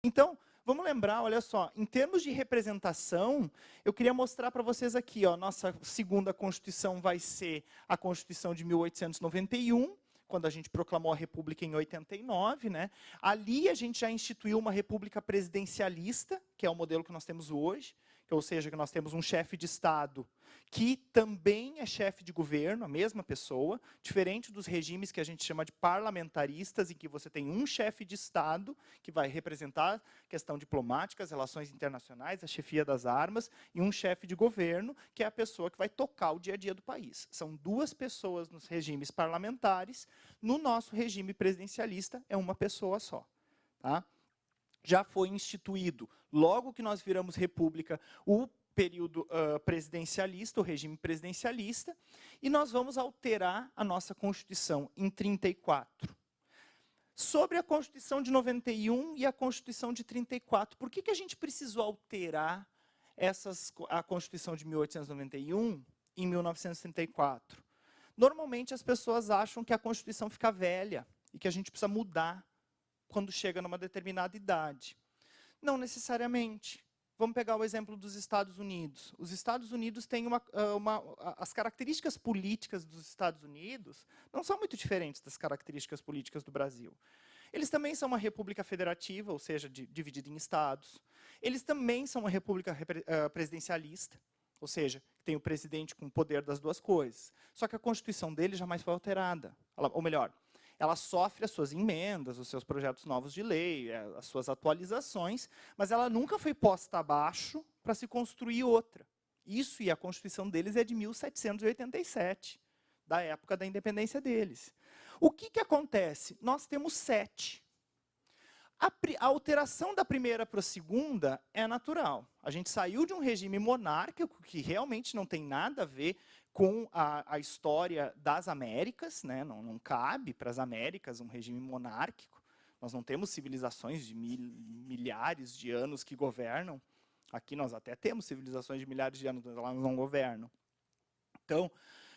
Então, vamos lembrar, olha só, em termos de representação, eu queria mostrar para vocês aqui, ó, nossa segunda Constituição vai ser a Constituição de 1891, quando a gente proclamou a República em 89, né? Ali a gente já instituiu uma república presidencialista, que é o modelo que nós temos hoje, ou seja, que nós temos um chefe de Estado que também é chefe de governo, a mesma pessoa, diferente dos regimes que a gente chama de parlamentaristas, em que você tem um chefe de Estado que vai representar a questão diplomática, as relações internacionais, a chefia das armas, e um chefe de governo, que é a pessoa que vai tocar o dia a dia do país. São duas pessoas nos regimes parlamentares, no nosso regime presidencialista é uma pessoa só. Tá? Já foi instituído, logo que nós viramos república, o período presidencialista, o regime presidencialista, e nós vamos alterar a nossa Constituição em 34. Sobre a Constituição de 91 e a Constituição de 34, por que a gente precisou alterar a Constituição de 1891 em 1934? Normalmente as pessoas acham que a Constituição fica velha e que a gente precisa mudar quando chega numa determinada idade. Não necessariamente. Vamos pegar o exemplo dos Estados Unidos. Os Estados Unidos têm as características políticas dos Estados Unidos não são muito diferentes das características políticas do Brasil. Eles também são uma república federativa, ou seja, dividida em estados. Eles também são uma república presidencialista, ou seja, tem o presidente com o poder das duas coisas. Só que a Constituição dele jamais foi alterada. Ou melhor, ela sofre as suas emendas, os seus projetos novos de lei, as suas atualizações, mas ela nunca foi posta abaixo para se construir outra. Isso e a Constituição deles é de 1787, da época da independência deles. O que acontece? Nós temos 7. A alteração da primeira para a segunda é natural. A gente saiu de um regime monárquico, que realmente não tem nada a ver com a história das Américas, né? Não cabe para as Américas um regime monárquico. Nós não temos civilizações de milhares de anos que governam. Aqui nós até temos civilizações de milhares de anos, mas elas não governam. Então, o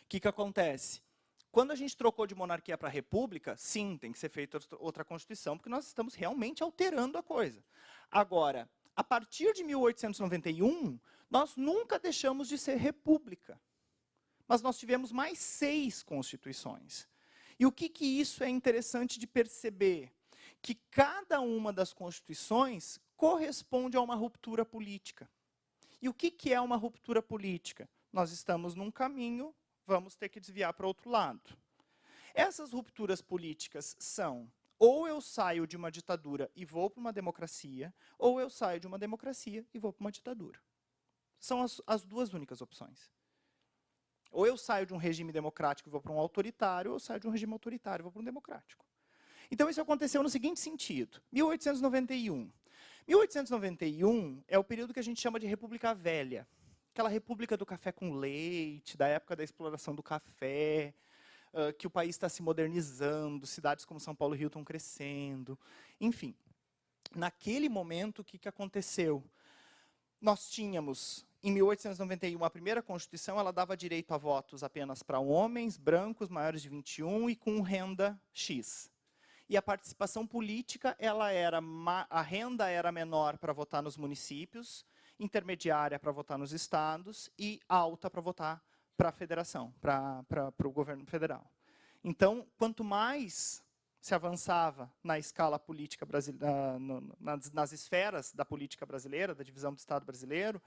que acontece? Quando a gente trocou de monarquia para república, sim, tem que ser feita outra Constituição, porque nós estamos realmente alterando a coisa. Agora, a partir de 1891, nós nunca deixamos de ser república. Mas nós tivemos mais 6 constituições. E o que isso é interessante de perceber? Que cada uma das constituições corresponde a uma ruptura política. E o que é uma ruptura política? Nós estamos num caminho, vamos ter que desviar para outro lado. Essas rupturas políticas são: ou eu saio de uma ditadura e vou para uma democracia, ou eu saio de uma democracia e vou para uma ditadura. São as duas únicas opções. Ou eu saio de um regime democrático e vou para um autoritário, ou eu saio de um regime autoritário e vou para um democrático. Então, isso aconteceu no seguinte sentido. 1891. 1891 é o período que a gente chama de República Velha. Aquela república do café com leite, da época da exploração do café, que o país está se modernizando, cidades como São Paulo e Rio estão crescendo. Enfim, naquele momento, o que aconteceu? Nós tínhamos, em 1891, a primeira Constituição, ela dava direito a votos apenas para homens, brancos, maiores de 21 e com renda X. E a participação política, a renda era menor para votar nos municípios, intermediária para votar nos estados e alta para votar para a federação, para o governo federal. Então, quanto mais se avançava na escala política brasileira, nas esferas da política brasileira, da divisão do Estado brasileiro,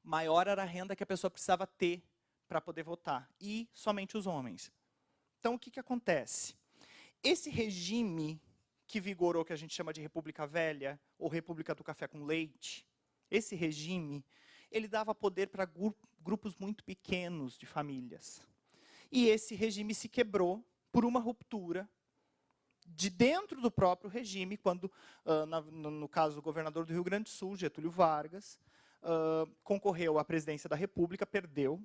maior era a renda que a pessoa precisava ter para poder votar, e somente os homens. Então, o que acontece? Esse regime que vigorou, que a gente chama de República Velha, ou República do Café com Leite, esse regime, ele dava poder para grupos muito pequenos de famílias. E esse regime se quebrou por uma ruptura de dentro do próprio regime, quando, no caso, o governador do Rio Grande do Sul, Getúlio Vargas, concorreu à presidência da República, perdeu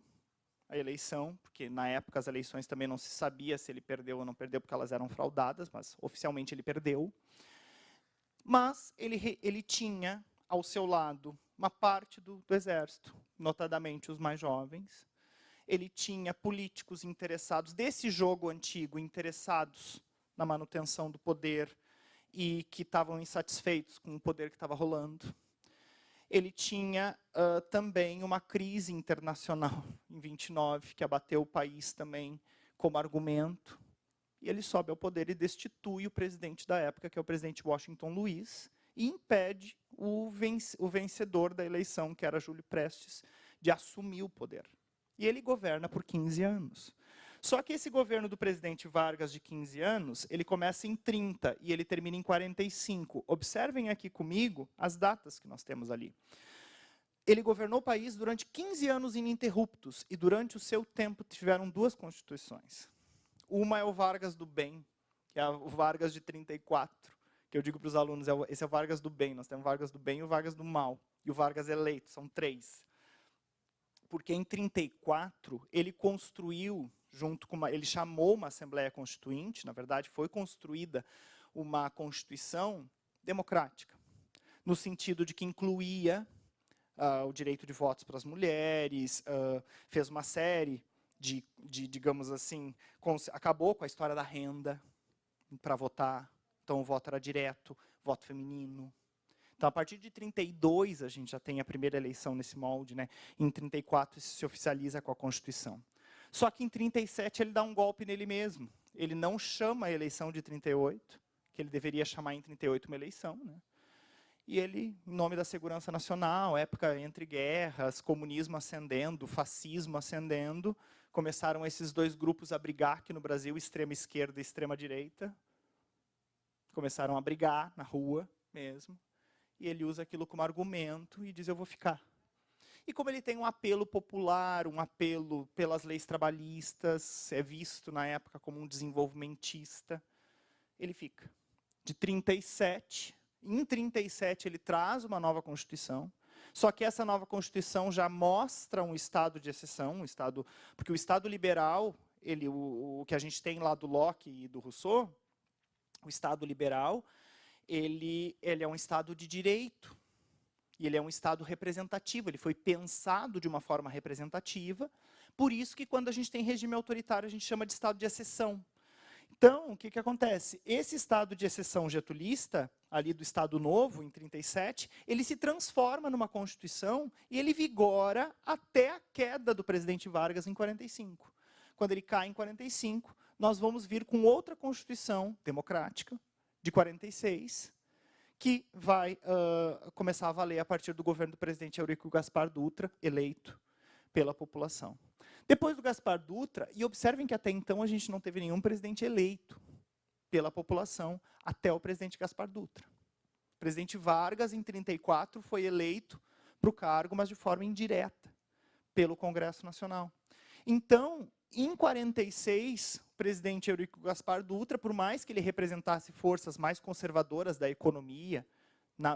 a eleição, porque na época as eleições também não se sabia se ele perdeu ou não perdeu, porque elas eram fraudadas, mas oficialmente ele perdeu. Mas ele tinha ao seu lado uma parte do exército, notadamente os mais jovens. Ele tinha políticos interessados, desse jogo antigo, interessados na manutenção do poder e que estavam insatisfeitos com o poder que estava rolando. Ele tinha também uma crise internacional em 29, que abateu o país também como argumento. E ele sobe ao poder e destitui o presidente da época, que é o presidente Washington Luiz, e impede o vencedor da eleição, que era Júlio Prestes, de assumir o poder. E ele governa por 15 anos. Só que esse governo do presidente Vargas de 15 anos, ele começa em 30 e ele termina em 45. Observem aqui comigo as datas que nós temos ali. Ele governou o país durante 15 anos ininterruptos e durante o seu tempo tiveram 2 constituições. Uma é o Vargas do Bem, que é o Vargas de 34, que eu digo para os alunos, esse é o Vargas do Bem, nós temos o Vargas do Bem e o Vargas do Mal, e o Vargas eleito, são 3. Porque em 34 ele construiu, ele chamou uma Assembleia Constituinte, na verdade foi construída uma Constituição democrática, no sentido de que incluía o direito de votos para as mulheres, fez uma série digamos assim, acabou com a história da renda para votar, então o voto era direto, voto feminino. Então, a partir de 32, a gente já tem a primeira eleição nesse molde, né? Em 34, isso se oficializa com a Constituição. Só que em 37, ele dá um golpe nele mesmo. Ele não chama a eleição de 38, que ele deveria chamar em 38 uma eleição, né? E ele, em nome da segurança nacional, época entre guerras, comunismo ascendendo, fascismo ascendendo, começaram esses 2 grupos a brigar aqui no Brasil, extrema esquerda e extrema direita. Começaram a brigar na rua mesmo. E ele usa aquilo como argumento e diz, eu vou ficar. E como ele tem um apelo popular, um apelo pelas leis trabalhistas, é visto na época como um desenvolvimentista, ele fica. De 37, em 37 ele traz uma nova Constituição, só que essa nova Constituição já mostra um estado de exceção, porque o Estado liberal, o que a gente tem lá do Locke e do Rousseau, o Estado liberal, ele é um Estado de direito, e ele é um Estado representativo, ele foi pensado de uma forma representativa, por isso que quando a gente tem regime autoritário, a gente chama de Estado de exceção. Então, o que acontece? Esse Estado de exceção getulista, ali do Estado Novo, em 37, ele se transforma numa Constituição e ele vigora até a queda do presidente Vargas em 45. Quando ele cai em 45, nós vamos vir com outra Constituição democrática, de 46, que vai começar a valer a partir do governo do presidente Eurico Gaspar Dutra, eleito pela população. Depois do Gaspar Dutra, e observem que até então a gente não teve nenhum presidente eleito pela população, até o presidente Gaspar Dutra. O presidente Vargas, em 34, foi eleito para o cargo, mas de forma indireta, pelo Congresso Nacional. Então, em 46, o presidente Eurico Gaspar Dutra, por mais que ele representasse forças mais conservadoras da economia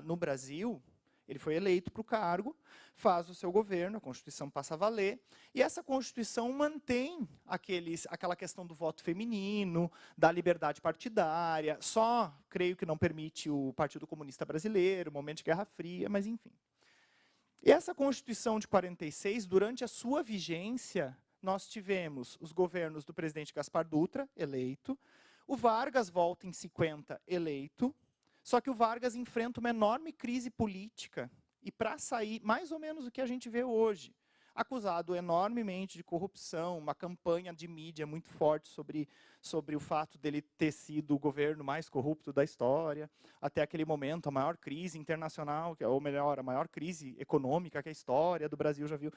no Brasil, ele foi eleito para o cargo, faz o seu governo, a Constituição passa a valer, e essa Constituição mantém aquela questão do voto feminino, da liberdade partidária, só, creio que não permite o Partido Comunista Brasileiro, momento de Guerra Fria, mas enfim. E essa Constituição de 46, durante a sua vigência, nós tivemos os governos do presidente Gaspar Dutra, eleito, o Vargas volta em 50, eleito, só que o Vargas enfrenta uma enorme crise política, e para sair, mais ou menos o que a gente vê hoje, acusado enormemente de corrupção, uma campanha de mídia muito forte sobre o fato dele ter sido o governo mais corrupto da história, até aquele momento, a maior crise internacional, ou melhor, a maior crise econômica que a história do Brasil já viu.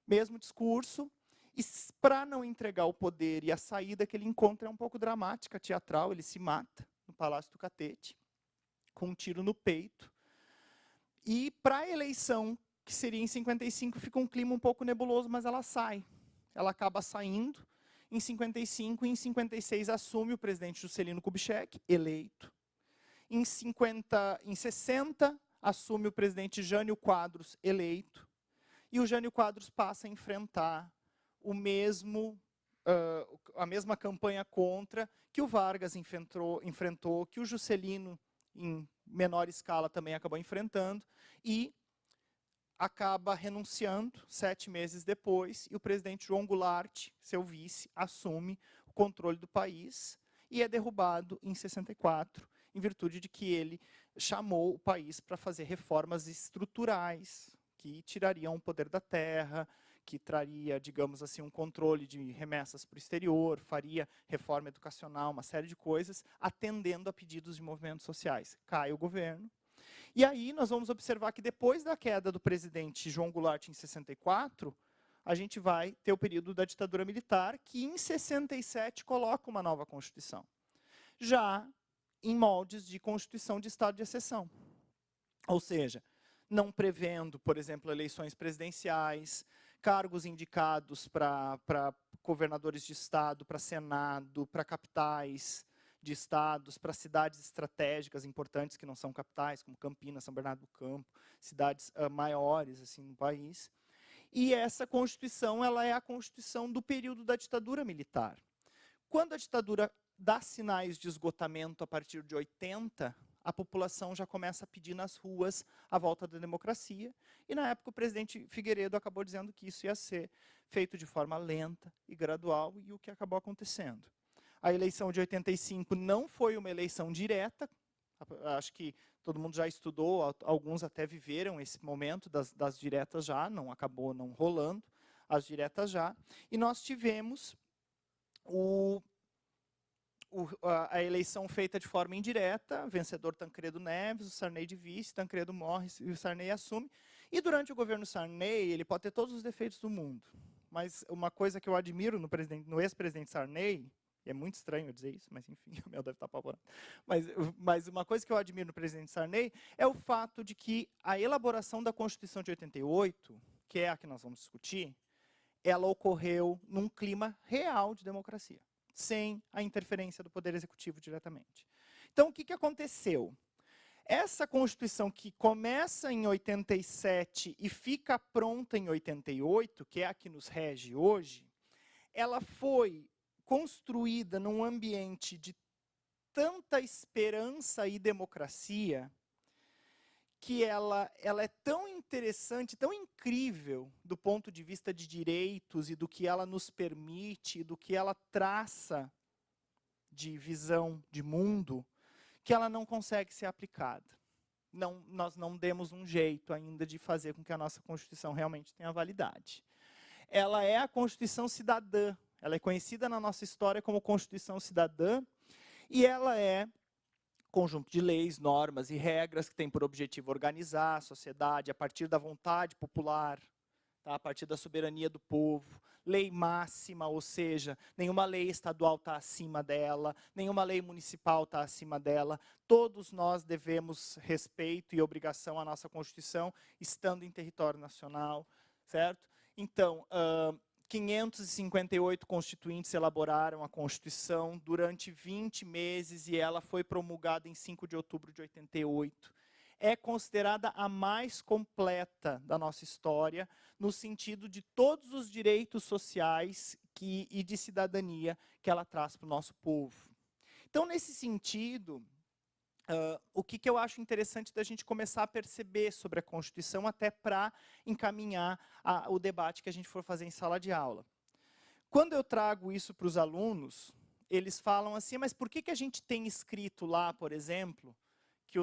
Mesmo discurso, e para não entregar o poder e a saída que ele encontra é um pouco dramática, teatral, ele se mata no Palácio do Catete, com um tiro no peito. E para a eleição, que seria em 55, fica um clima um pouco nebuloso, mas ela sai. Ela acaba saindo. Em 55 e em 56 assume o presidente Juscelino Kubitschek, eleito. Em 60 assume o presidente Jânio Quadros, eleito. E o Jânio Quadros passa a enfrentar a mesma campanha contra que o Vargas enfrentou, que o Juscelino, em menor escala, também acabou enfrentando, e acaba renunciando 7 meses depois, e o presidente João Goulart, seu vice, assume o controle do país, e é derrubado em 64. em virtude de que ele chamou o país para fazer reformas estruturais, que tirariam o poder da terra, que traria, digamos assim, um controle de remessas para o exterior, faria reforma educacional, uma série de coisas, atendendo a pedidos de movimentos sociais. Cai o governo. E aí nós vamos observar que depois da queda do presidente João Goulart em 64, a gente vai ter o período da ditadura militar, que em 67 coloca uma nova Constituição. Já em moldes de Constituição de Estado de Exceção. Ou seja, não prevendo, por exemplo, eleições presidenciais, cargos indicados para governadores de estado, para senado, para capitais de estados, para cidades estratégicas importantes que não são capitais, como Campinas, São Bernardo do Campo, cidades maiores assim no país. E essa Constituição, ela é a Constituição do período da ditadura militar. Quando a ditadura dá sinais de esgotamento a partir de 80, a população já começa a pedir nas ruas a volta da democracia. E na época o presidente Figueiredo acabou dizendo que isso ia ser feito de forma lenta e gradual, e o que acabou acontecendo. A eleição de 85 não foi uma eleição direta, acho que todo mundo já estudou, alguns até viveram esse momento das diretas já, acabou não rolando as diretas já, e nós tivemos a eleição feita de forma indireta, vencedor Tancredo Neves, o Sarney de vice, Tancredo morre e o Sarney assume. E durante o governo Sarney, ele pode ter todos os defeitos do mundo, mas uma coisa que eu admiro no ex-presidente Sarney, e é muito estranho eu dizer isso, mas enfim, o meu deve estar apavorado, mas uma coisa que eu admiro no presidente Sarney é o fato de que a elaboração da Constituição de 88, que é a que nós vamos discutir, ela ocorreu num clima real de democracia, sem a interferência do Poder Executivo diretamente. Então, o que aconteceu? Essa Constituição que começa em 87 e fica pronta em 88, que é a que nos rege hoje, ela foi construída num ambiente de tanta esperança e democracia, que ela é tão interessante, tão incrível do ponto de vista de direitos e do que ela nos permite, do que ela traça de visão de mundo, que ela não consegue ser aplicada. Nós não demos um jeito ainda de fazer com que a nossa Constituição realmente tenha validade. Ela é a Constituição cidadã, ela é conhecida na nossa história como Constituição cidadã, e ela é conjunto de leis, normas e regras que tem por objetivo organizar a sociedade a partir da vontade popular, tá? A partir da soberania do povo. Lei máxima, ou seja, nenhuma lei estadual está acima dela, nenhuma lei municipal está acima dela. Todos nós devemos respeito e obrigação à nossa Constituição, estando em território nacional, certo? Então, 558 constituintes elaboraram a Constituição durante 20 meses e ela foi promulgada em 5 de outubro de 88. É considerada a mais completa da nossa história, no sentido de todos os direitos sociais e de cidadania que ela traz para o nosso povo. Então, nesse sentido, o que eu acho interessante da gente começar a perceber sobre a Constituição, até para encaminhar o debate que a gente for fazer em sala de aula. Quando eu trago isso para os alunos, eles falam assim, mas por que a gente tem escrito lá, por exemplo, que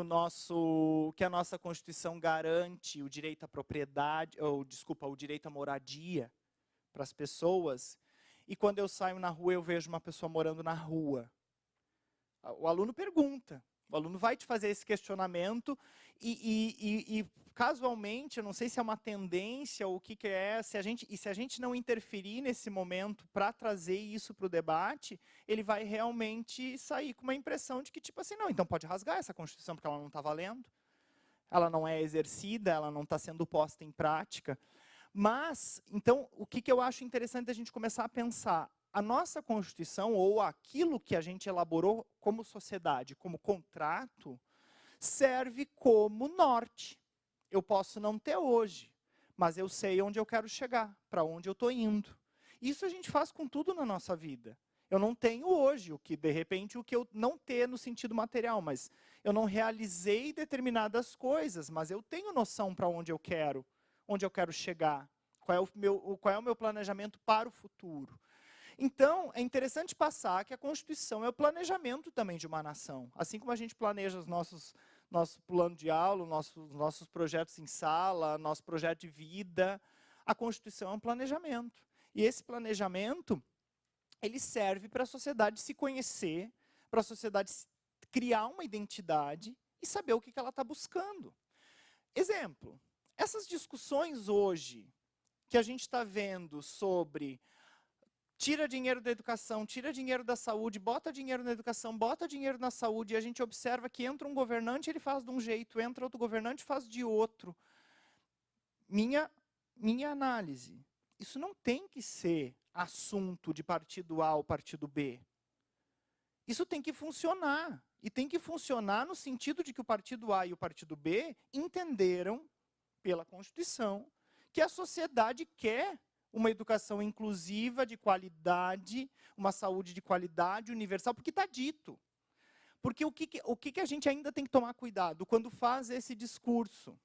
a nossa Constituição garante o direito à propriedade, o direito à moradia para as pessoas, e quando eu saio na rua eu vejo uma pessoa morando na rua? O aluno pergunta. O aluno vai te fazer esse questionamento e casualmente, eu não sei se é uma tendência ou o que é, se a gente não interferir nesse momento para trazer isso para o debate, ele vai realmente sair com uma impressão de que, tipo assim, não, então pode rasgar essa Constituição porque ela não está valendo, ela não é exercida, ela não está sendo posta em prática. Mas, então, o que eu acho interessante a gente começar a pensar? A nossa Constituição, ou aquilo que a gente elaborou como sociedade, como contrato, serve como norte. Eu posso não ter hoje, mas eu sei onde eu quero chegar, para onde eu estou indo. Isso a gente faz com tudo na nossa vida. Eu não tenho hoje, de repente, o que eu não ter no sentido material, mas eu não realizei determinadas coisas, mas eu tenho noção para onde eu quero chegar, qual é o meu planejamento para o futuro. Então, é interessante passar que a Constituição é o planejamento também de uma nação. Assim como a gente planeja nosso plano de aula, nossos projetos em sala, nosso projeto de vida, a Constituição é um planejamento. E esse planejamento, ele serve para a sociedade se conhecer, para a sociedade criar uma identidade e saber o que ela está buscando. Exemplo, essas discussões hoje que a gente está vendo sobre tira dinheiro da educação, tira dinheiro da saúde, bota dinheiro na educação, bota dinheiro na saúde, e a gente observa que entra um governante, ele faz de um jeito, entra outro governante, faz de outro. Minha análise, isso não tem que ser assunto de partido A ou partido B. Isso tem que funcionar. E tem que funcionar no sentido de que o partido A e o partido B entenderam, pela Constituição, que a sociedade quer uma educação inclusiva, de qualidade, uma saúde de qualidade, universal, porque está dito. Porque o que a gente ainda tem que tomar cuidado quando faz esse discurso?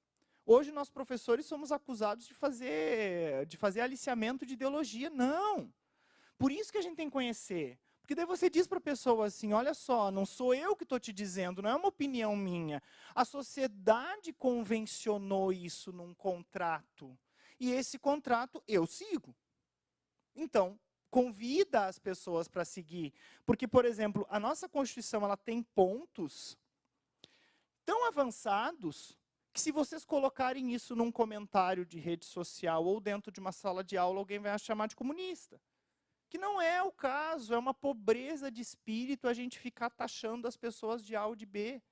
Hoje, nós professores somos acusados de fazer aliciamento de ideologia. Não! Por isso que a gente tem que conhecer. Porque daí você diz para a pessoa assim, olha só, não sou eu que estou te dizendo, não é uma opinião minha. A sociedade convencionou isso num contrato. E esse contrato eu sigo. Então, convida as pessoas para seguir. Porque, por exemplo, a nossa Constituição ela tem pontos tão avançados que se vocês colocarem isso num comentário de rede social ou dentro de uma sala de aula, alguém vai chamar de comunista. Que não é o caso, é uma pobreza de espírito a gente ficar taxando as pessoas de A ou de B.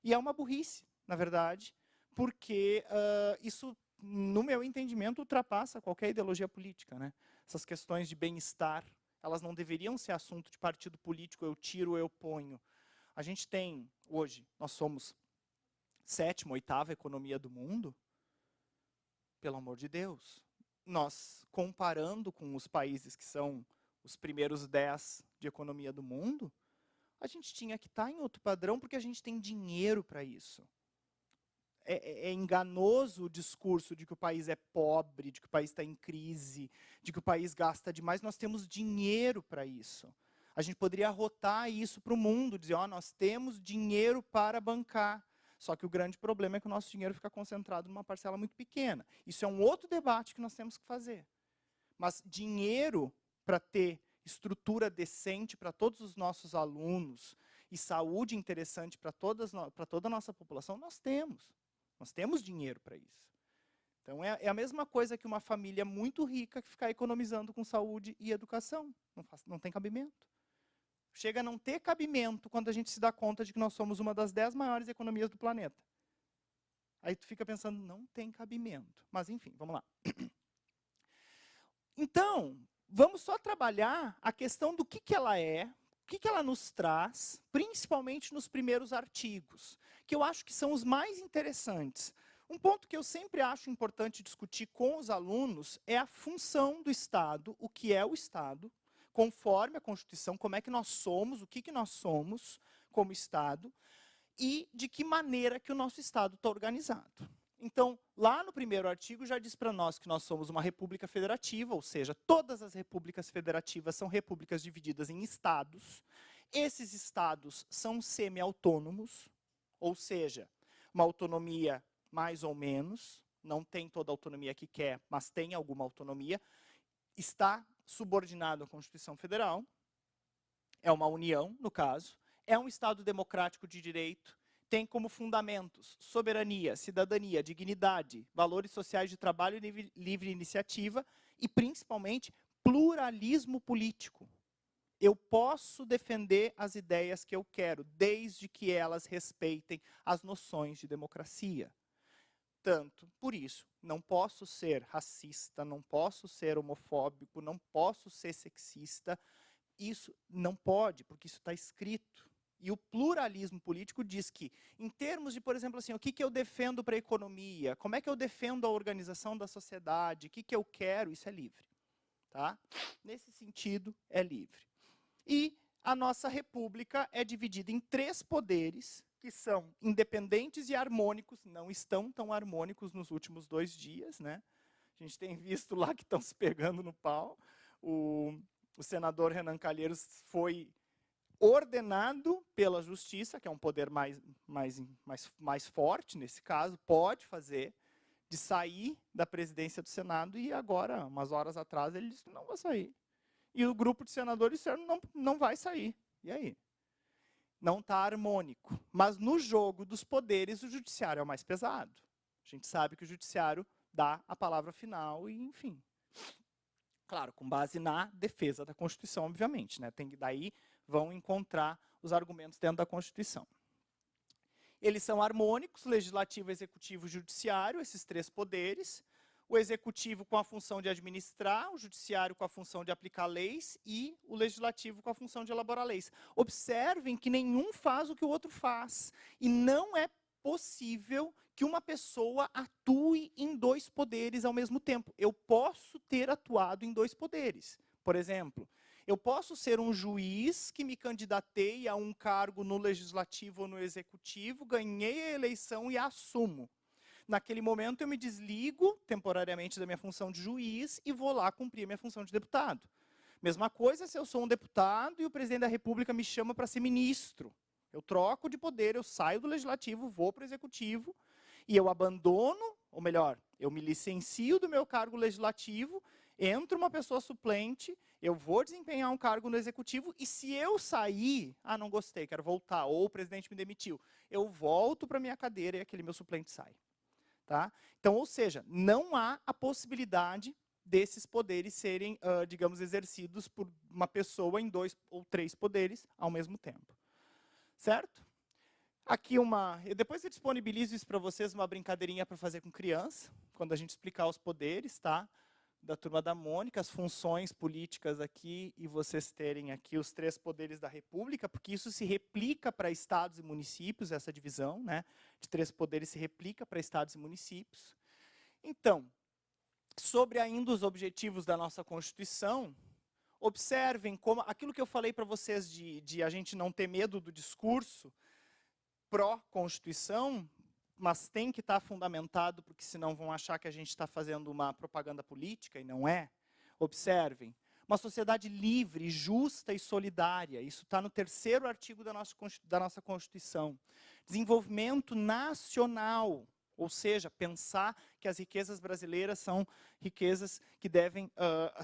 E é uma burrice, na verdade, porque isso, no meu entendimento, ultrapassa qualquer ideologia política, né? Essas questões de bem-estar, elas não deveriam ser assunto de partido político, eu tiro, eu ponho. A gente tem, hoje, nós somos 7ª, 8ª economia do mundo, pelo amor de Deus. Nós, comparando com os países que são os primeiros 10 de economia do mundo, a gente tinha que estar em outro padrão porque a gente tem dinheiro para isso. É enganoso o discurso de que o país é pobre, de que o país está em crise, de que o país gasta demais. Nós temos dinheiro para isso. A gente poderia arrotar isso para o mundo, dizer, nós temos dinheiro para bancar. Só que o grande problema é que o nosso dinheiro fica concentrado numa parcela muito pequena. Isso é um outro debate que nós temos que fazer. Mas dinheiro para ter estrutura decente para todos os nossos alunos e saúde interessante para toda a nossa população, nós temos. Nós temos dinheiro para isso. Então, é a mesma coisa que uma família muito rica que ficar economizando com saúde e educação. Não tem cabimento. Chega a não ter cabimento quando a gente se dá conta de que nós somos uma das 10 maiores economias do planeta. Aí tu fica pensando, não tem cabimento. Mas, enfim, vamos lá. Então, vamos só trabalhar a questão do que ela é, o que ela nos traz, principalmente nos primeiros artigos, que eu acho que são os mais interessantes. Um ponto que eu sempre acho importante discutir com os alunos é a função do Estado, o que é o Estado, conforme a Constituição, como é que nós somos, o que nós somos como Estado, e de que maneira que o nosso Estado está organizado. Então, lá no primeiro artigo já diz para nós que nós somos uma república federativa, ou seja, todas as repúblicas federativas são repúblicas divididas em estados. Esses estados são semi-autônomos, ou seja, uma autonomia mais ou menos, não tem toda a autonomia que quer, mas tem alguma autonomia, está subordinado à Constituição Federal, é uma união, no caso, é um Estado democrático de direito, tem como fundamentos soberania, cidadania, dignidade, valores sociais de trabalho e livre iniciativa e, principalmente, pluralismo político. Eu posso defender as ideias que eu quero, desde que elas respeitem as noções de democracia. Tanto, por isso, não posso ser racista, não posso ser homofóbico, não posso ser sexista. Isso não pode, porque isso está escrito. E o pluralismo político diz que, em termos de, por exemplo, assim, o que eu defendo para a economia, como é que eu defendo a organização da sociedade, o que eu quero, isso é livre. Tá? Nesse sentido, é livre. E a nossa república é dividida em 3 poderes, que são independentes e harmônicos, não estão tão harmônicos nos últimos 2 dias, né? A gente tem visto lá que estão se pegando no pau. O senador Renan Calheiros foi ordenado pela justiça, que é um poder mais forte nesse caso, pode fazer, de sair da presidência do Senado, e agora, umas horas atrás, ele disse que não vai sair. E o grupo de senadores disseram não vai sair. E aí? Não está harmônico. Mas no jogo dos poderes, o judiciário é o mais pesado. A gente sabe que o judiciário dá a palavra final e, enfim. Claro, com base na defesa da Constituição, obviamente, né? Daí vão encontrar os argumentos dentro da Constituição. Eles são harmônicos, legislativo, executivo e judiciário, esses três poderes. O executivo com a função de administrar, o judiciário com a função de aplicar leis e o legislativo com a função de elaborar leis. Observem que nenhum faz o que o outro faz. E não é possível que uma pessoa atue em dois poderes ao mesmo tempo. Eu posso ter atuado em dois poderes. Por exemplo, eu posso ser um juiz que me candidatei a um cargo no legislativo ou no executivo, ganhei a eleição e a assumo. Naquele momento eu me desligo temporariamente da minha função de juiz e vou lá cumprir a minha função de deputado. Mesma coisa se eu sou um deputado e o presidente da República me chama para ser ministro. Eu troco de poder, eu saio do legislativo, vou para o executivo e eu abandono, ou melhor, eu me licencio do meu cargo legislativo, entra uma pessoa suplente, eu vou desempenhar um cargo no executivo e se eu sair, não gostei, quero voltar, ou o presidente me demitiu, eu volto para a minha cadeira e aquele meu suplente sai. Tá? Então, ou seja, não há a possibilidade desses poderes serem, digamos, exercidos por uma pessoa em dois ou três poderes ao mesmo tempo. Certo? Aqui depois eu disponibilizo isso para vocês, uma brincadeirinha para fazer com criança, quando a gente explicar os poderes, tá? Da turma da Mônica, as funções políticas aqui, e vocês terem aqui os três poderes da República, porque isso se replica para estados e municípios, essa divisão, né, de três poderes se replica para estados e municípios. Então, sobre ainda os objetivos da nossa Constituição, observem como aquilo que eu falei para vocês de a gente não ter medo do discurso pró-Constituição, mas tem que estar fundamentado, porque senão vão achar que a gente está fazendo uma propaganda política, e não é. Observem, uma sociedade livre, justa e solidária, isso está no 3º artigo da nossa Constituição. Desenvolvimento nacional, ou seja, pensar que as riquezas brasileiras são riquezas que devem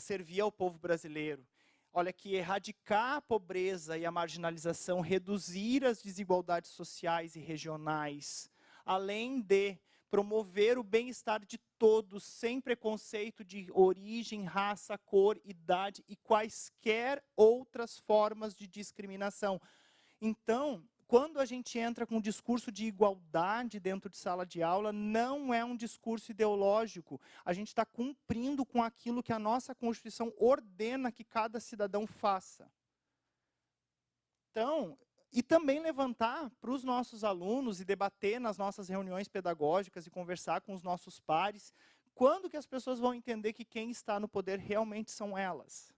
servir ao povo brasileiro. Olha aqui, erradicar a pobreza e a marginalização, reduzir as desigualdades sociais e regionais, além de promover o bem-estar de todos, sem preconceito de origem, raça, cor, idade e quaisquer outras formas de discriminação. Então, quando a gente entra com um discurso de igualdade dentro de sala de aula, não é um discurso ideológico. A gente está cumprindo com aquilo que a nossa Constituição ordena que cada cidadão faça. Então, e também levantar para os nossos alunos e debater nas nossas reuniões pedagógicas e conversar com os nossos pares, quando que as pessoas vão entender que quem está no poder realmente são elas?